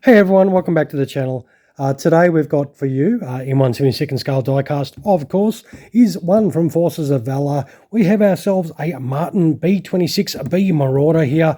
Hey everyone, welcome back to the channel. Today we've got for you, in 1/72 scale diecast, of course, is one from Forces of Valor. We have ourselves a Martin B-26B Marauder here.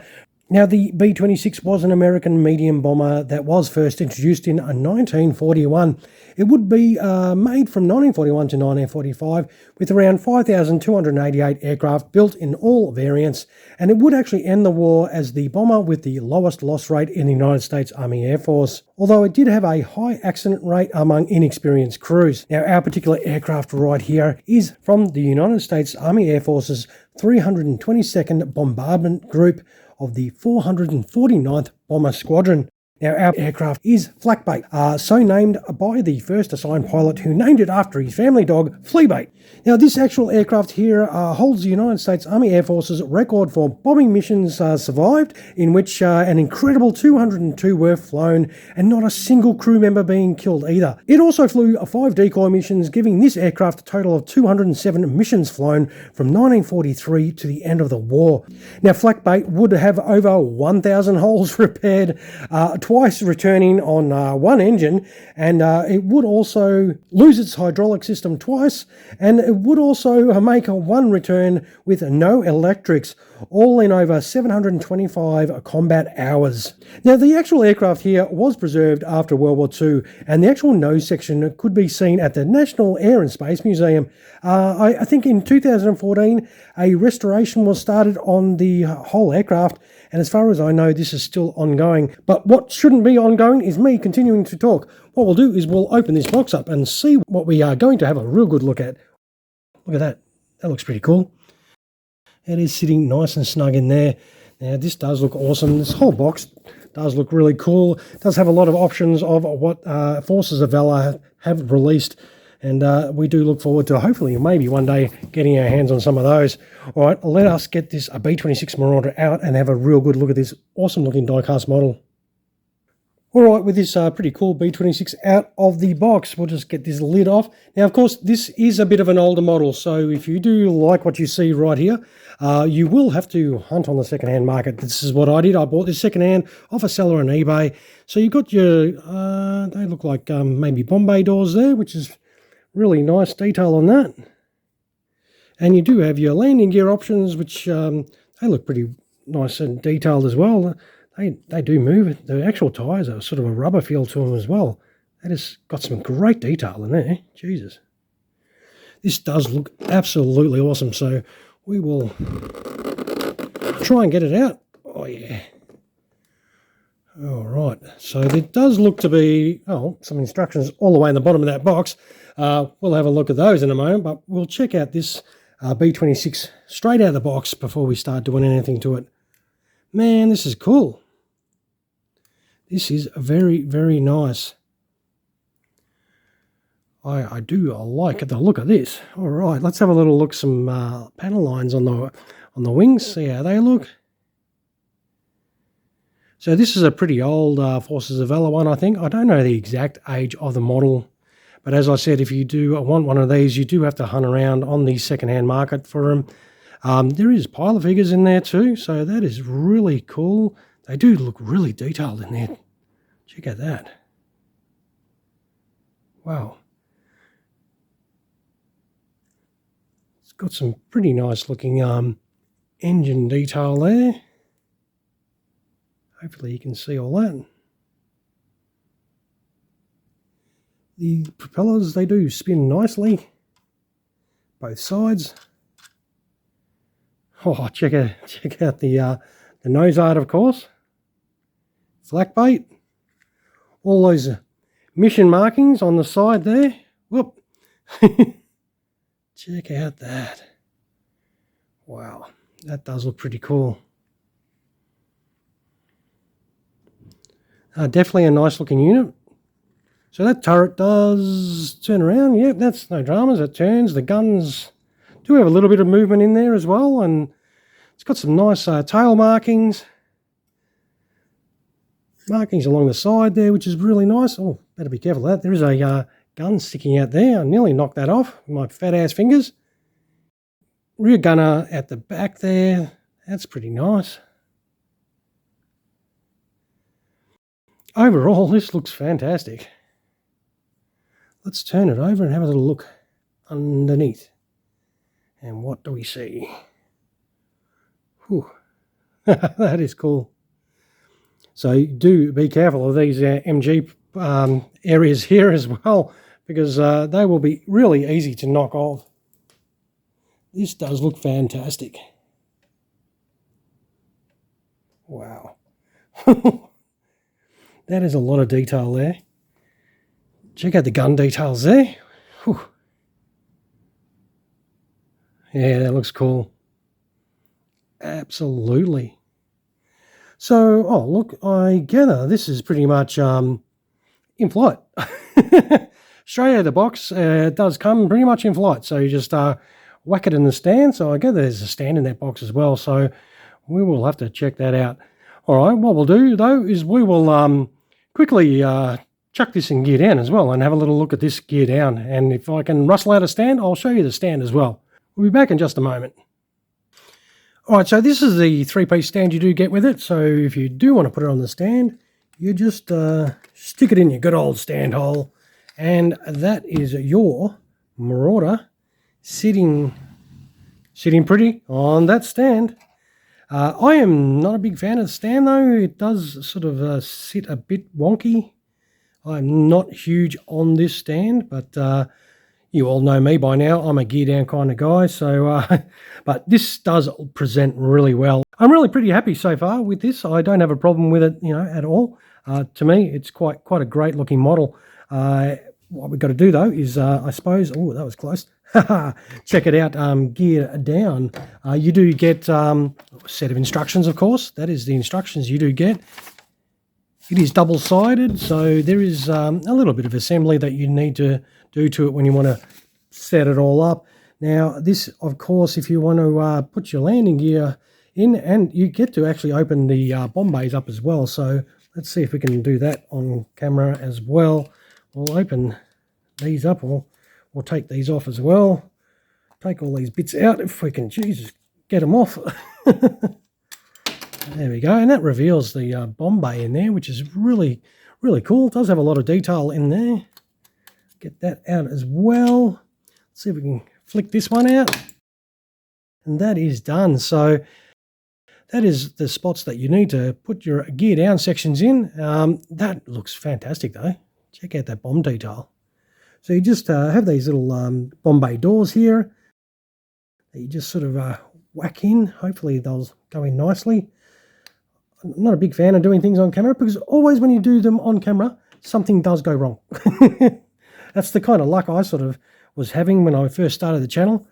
Now, the B-26 was an American medium bomber that was first introduced in 1941. It would be made from 1941 to 1945 with around 5,288 aircraft built in all variants, and it would actually end the war as the bomber with the lowest loss rate in the United States Army Air Force, although it did have a high accident rate among inexperienced crews. Now, our particular aircraft right here is from the United States Army Air Force's 322nd Bombardment Group of the 449th Bomber Squadron. Now, our aircraft is Flak Bait, so named by the first assigned pilot who named it after his family dog, Flea Bait. Now, this actual aircraft here holds the United States Army Air Force's record for bombing missions survived, in which an incredible 202 were flown, and not a single crew member being killed either. It also flew 5 decoy missions, giving this aircraft a total of 207 missions flown from 1943 to the end of the war. Now, Flak Bait would have over 1,000 holes repaired, twice returning on one engine, and it would also lose its hydraulic system twice, and it would also make one return with no electrics, all in over 725 combat hours. Now, the actual aircraft here was preserved after World War II, and the actual nose section could be seen at the National Air and Space Museum. I think in 2014, a restoration was started on the whole aircraft, and as far as I know, this is still ongoing. But what shouldn't be ongoing is me continuing to talk. What we'll do is we'll open this box up and see what we are going to have a real good look at. Look at that. That looks pretty cool. It is sitting nice and snug in there. Now, this does look awesome. This whole box does look really cool. It does have a lot of options of what Forces of Valor have released. And we do look forward to hopefully maybe one day getting our hands on some of those. All right, let us get this B-26 Marauder out and have a real good look at this awesome looking diecast model. All right, with this pretty cool B-26 out of the box, we'll just get this lid off. Now, of course, this is a bit of an older model, so if you do like what you see right here, you will have to hunt on the second-hand market. This is what I did. I bought this second-hand off a seller on eBay. So you got your, they look like maybe Bombay doors there, which is really nice detail on that. And you do have your landing gear options, which they look pretty nice and detailed as well. They do move. The actual tyres are sort of a rubber feel to them as well. That has got some great detail in there. Jesus. This does look absolutely awesome. So we will try and get it out. Oh, yeah. All right. So there does look to be, some instructions all the way in the bottom of that box. We'll have a look at those in a moment, but we'll check out this B-26 straight out of the box before we start doing anything to it. Man, this is cool. This is very, very nice. I like the look of this. All right, let's have a little look. Some panel lines on the wings. See how they look. So this is a pretty old Forces of Valor one, I think. I don't know the exact age of the model, but as I said, if you do want one of these, you do have to hunt around on the second-hand market for them. There is pilot figures in there too, so that is really cool. They do look really detailed in there. Check out that. Wow. It's got some pretty nice looking engine detail there. Hopefully you can see all that. The propellers, they do spin nicely, both sides. Oh, check out the nose art, of course. Flak Bait. All those mission markings on the side there. Whoop. Check out that. Wow, that does look pretty cool. Definitely a nice looking unit. So that turret does turn around. Yep, that's no dramas. It turns. The guns do have a little bit of movement in there as well, and it's got some nice tail markings. Markings along the side there, which is really nice. Oh, better be careful of that. There is a gun sticking out there. I nearly knocked that off with my fat ass fingers. Rear gunner at the back there. That's pretty nice. overall, this looks fantastic. Let's turn it over and have a little look underneath. And what do we see? Whew. That is cool. So do be careful of these MG areas here as well, because they will be really easy to knock off. This does look fantastic. Wow. That is a lot of detail there. Check out the gun details there. Whew. Yeah, that looks cool. Absolutely. So, oh, look, I gather this is pretty much in flight. Straight out of the box, it does come pretty much in flight. So you just whack it in the stand. So I gather there's a stand in that box as well. So we will have to check that out. All right, what we'll do, though, is we will quickly chuck this in gear down as well and have a little look at this gear down. And if I can rustle out a stand, I'll show you the stand as well. We'll be back in just a moment. All right, so this is the three-piece stand you do get with it. So if you do want to put it on the stand, you just stick it in your good old stand hole. And that is your Marauder sitting pretty on that stand. I am not a big fan of the stand, though. It does sort of sit a bit wonky. I'm not huge on this stand, but you all know me by now. I'm a gear down kind of guy, so but this does present really well. I'm really pretty happy so far with this. I don't have a problem with it, at all. To me, it's quite a great looking model. What we've got to do though is, I suppose, oh, that was close. Check it out. Gear down. You do get a set of instructions, of course. That is the instructions you do get. It is double-sided, so there is a little bit of assembly that you need to do to it when you want to set it all up. Now, this, of course, if you want to put your landing gear in, and you get to actually open the bomb bays up as well. So let's see if we can do that on camera as well. We'll open these up, or we'll take these off as well. Take all these bits out if we can, Jesus, get them off. There we go, and that reveals the bomb bay in there, which is really cool. It does have a lot of detail in there. Get that out as well. Let's see if we can flick this one out. And that is done. So that is the spots that you need to put your gear down sections in. That looks fantastic though. Check out that bomb detail. So you just have these little bomb bay doors here that you just sort of whack in. Hopefully they'll go in nicely. I'm not a big fan of doing things on camera because always when you do them on camera, something does go wrong. That's the kind of luck I sort of was having when I first started the channel.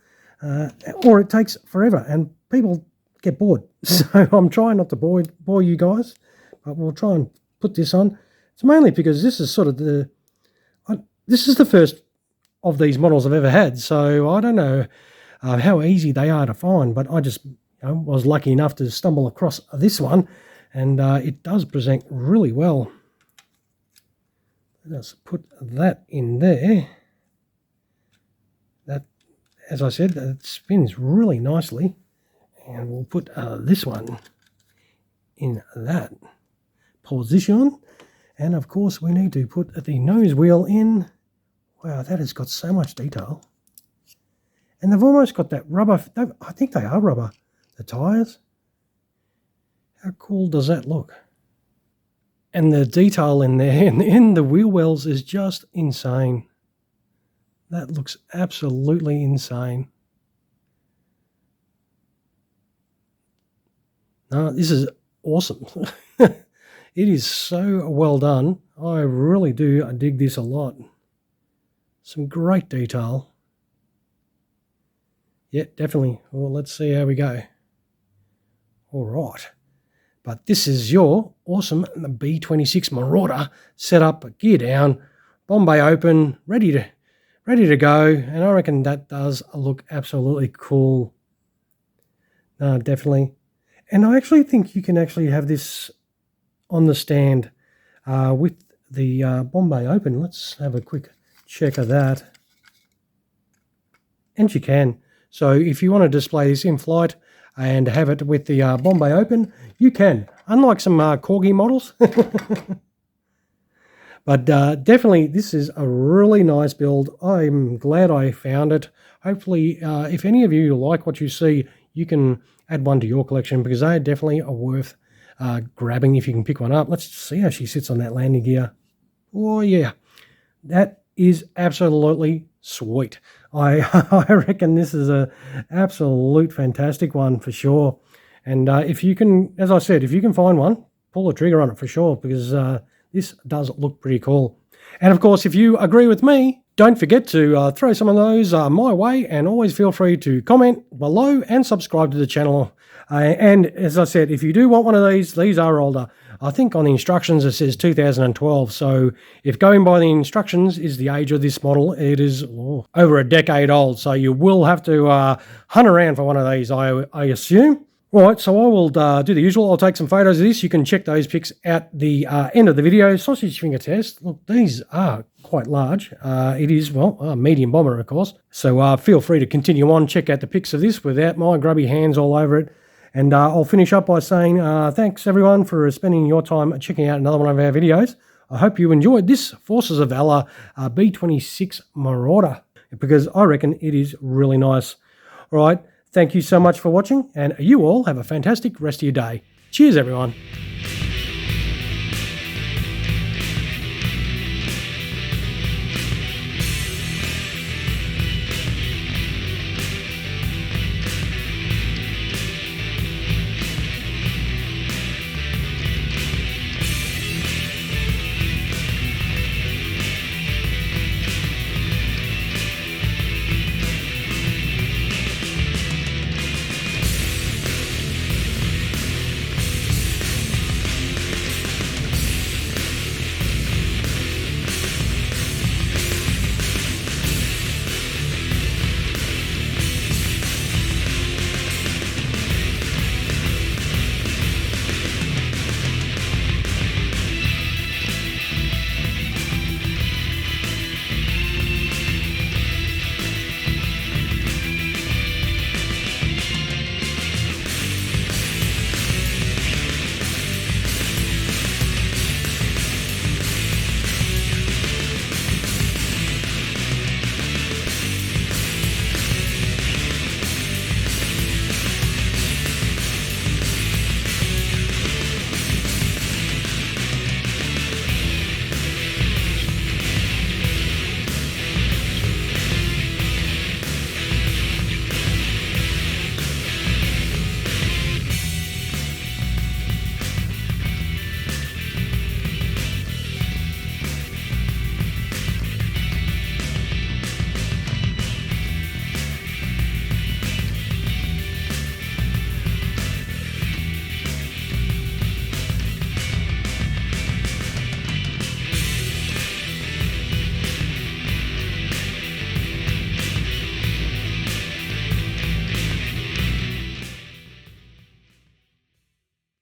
Or it takes forever and people get bored. So I'm trying not to bore you guys, but we'll try and put this on. It's mainly because this is sort of this is the first of these models I've ever had. So I don't know how easy they are to find, but I just was lucky enough to stumble across this one. And it does present really well. Let's put that in there. That, as I said, it spins really nicely. And we'll put this one in that position. And of course, we need to put the nose wheel in. Wow, that has got so much detail. And they've almost got that rubber. I think they are rubber, the tyres. How cool does that look? And the detail in there, in the wheel wells, is just insane. That looks absolutely insane. No, this is awesome. It is so well done. I really do dig this a lot. Some great detail. Yeah, definitely. Well, let's see how we go. All right. But this is your awesome B-26 Marauder set up, gear down, bomb bay open, ready to go. And I reckon that does look absolutely cool. No, definitely. And I actually think you can actually have this on the stand with the bomb bay open. Let's have a quick check of that. And you can. So if you want to display this in flight and have it with the bomb bay open, you can. Unlike some Corgi models, But definitely, this is a really nice build. I'm glad I found it. Hopefully, if any of you like what you see, you can add one to your collection, because they definitely are worth grabbing if you can pick one up. Let's see how she sits on that landing gear. Oh, yeah. That is absolutely sweet. I reckon this is a absolute fantastic one for sure. And if you can, as I said, if you can find one, pull the trigger on it for sure, because this does look pretty cool. And of course, if you agree with me, don't forget to throw some of those my way, and always feel free to comment below and subscribe to the channel. And as I said, if you do want one of these are older. I think on the instructions it says 2012, so if going by the instructions is the age of this model, it is over a decade old, so you will have to hunt around for one of these, I assume. Right, so I will do the usual. I'll take some photos of this. You can check those pics at the end of the video. Sausage finger test. Look, these are quite large. It is, well, a medium bomber, of course. So feel free to continue on. Check out the pics of this without my grubby hands all over it. And I'll finish up by saying thanks, everyone, for spending your time checking out another one of our videos. I hope you enjoyed this Forces of Valor B-26 Marauder, because I reckon it is really nice. All right. Thank you so much for watching, and you all have a fantastic rest of your day. Cheers, everyone.